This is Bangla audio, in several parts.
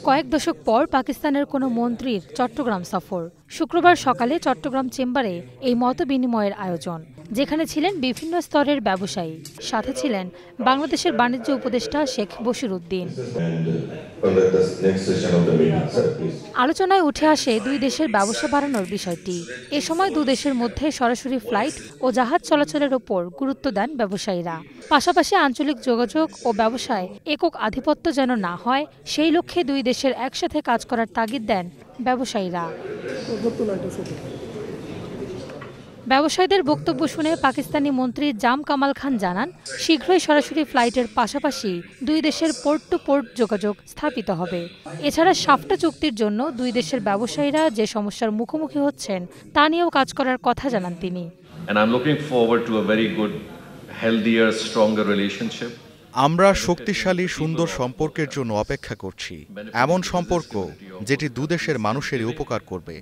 কয়েক দশক পর পাকিস্তানের কোনো মন্ত্রীর চট্টগ্রাম সফর। শুক্রবার সকালে চট্টগ্রাম চেম্বারে এই মতবিনিময়ের আয়োজন, যেখানে ছিলেন বিভিন্ন স্তরের ব্যবসায়ী। সাথে ছিলেন বাংলাদেশের বাণিজ্য উপদেষ্টা শেখ বশির উদ্দিন। আলোচনায় উঠে আসে দুই দেশের ব্যবসা বাড়ানোর বিষয়টি। এ সময় দু দেশের মধ্যে সরাসরি ফ্লাইট ও জাহাজ চলাচলের ওপর গুরুত্ব দেন ব্যবসায়ীরা। পাশাপাশি আঞ্চলিক যোগাযোগ ও ব্যবসায় একক আধিপত্য যেন না হয়, সেই লক্ষ্যে দুই দেশের একসাথে কাজ করার তাগিদ দেন ব্যবসায়ীরা। ব্যবসায়ীদের বক্তব্য শুনে পাকিস্তানি মন্ত্রী জাম কামাল খান জানান, শীঘ্রই সরাসরি ফ্লাইটের পাশাপাশি দুই দেশের পোর্ট টু পোর্ট যোগাযোগ স্থাপিত হবে। এছাড়া সাফটা চুক্তির জন্য দুই দেশের ব্যবসায়ীরা যে সমস্যার মুখোমুখি হচ্ছেন তা নিয়েও কাজ করার কথা জানান তিনি। আমরা শক্তিশালী সুন্দর সম্পর্কের জন্য অপেক্ষা করছি, এমন সম্পর্ক যেটি দুদেশের মানুষেরই উপকার করবে।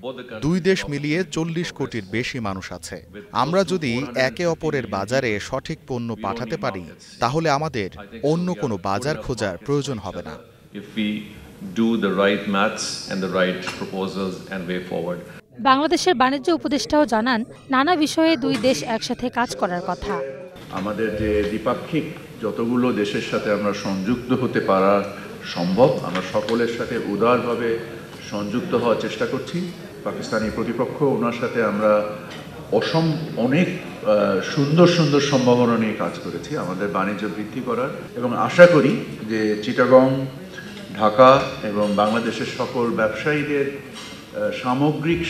দুই দেশ মিলিয়ে 40 কোটির বেশি মানুষ আছে। আমরা যদি একে অপরের বাজারে সঠিক পণ্য পাঠাতে পারি, তাহলে আমাদের অন্য কোনো বাজার খোঁজার প্রয়োজন হবে না। বাংলাদেশের বাণিজ্য উপদেষ্টাও জানান, নানা বিষয়ে দুই দেশ একসাথে কাজ করার কথা। আমাদের যে দ্বিপাক্ষিক যতগুলো দেশের সাথে আমরা সংযুক্ত হতে পারা সম্ভব, আমরা সকলের সাথে উদারভাবে সংযুক্ত হওয়ার চেষ্টা করছি। পাকিস্তানি প্রতিপক্ষ, ওনার সাথে আমরা অনেক সুন্দর সুন্দর সম্ভাবনা নিয়ে কাজ করেছি আমাদের বাণিজ্য বৃদ্ধি করার, এবং আশা করি যে চিটাগং, ঢাকা এবং বাংলাদেশের সকল ব্যবসায়ীদের সামগ্রিক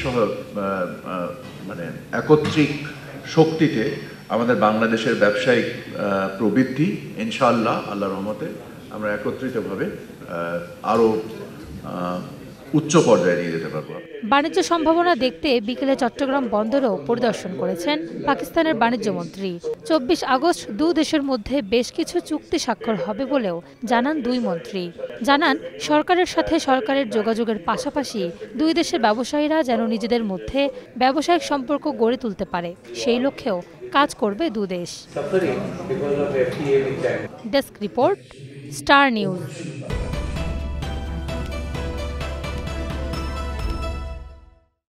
একত্রিক শক্তিতে আমাদের বাংলাদেশের ব্যবসায়িক প্রবৃদ্ধি ইনশাআল্লাহ, আল্লাহর রহমতে আমরা একত্রিতভাবে আরও উচ্চ পর্যায়ে নিয়ে যেতে পারব। বাণিজ্য সম্ভাবনা দেখতে বিকেলে চট্টগ্রাম বন্দরও পরিদর্শন করেছেন পাকিস্তানের বাণিজ্য মন্ত্রী। 24 আগস্ট দু দেশের মধ্যে বেশ কিছু চুক্তি স্বাক্ষর হবে বলেও জানান দুই মন্ত্রী। জানান, সরকারের সাথে সরকারের যোগাযোগের পাশাপাশি দুই দেশের ব্যবসায়ীরা যেন নিজেদের মধ্যে ব্যবসায়িক সম্পর্ক গড়ে তুলতে পারে, সেই লক্ষ্যেও কাজ করবে দু দেশ। Desk report, star news.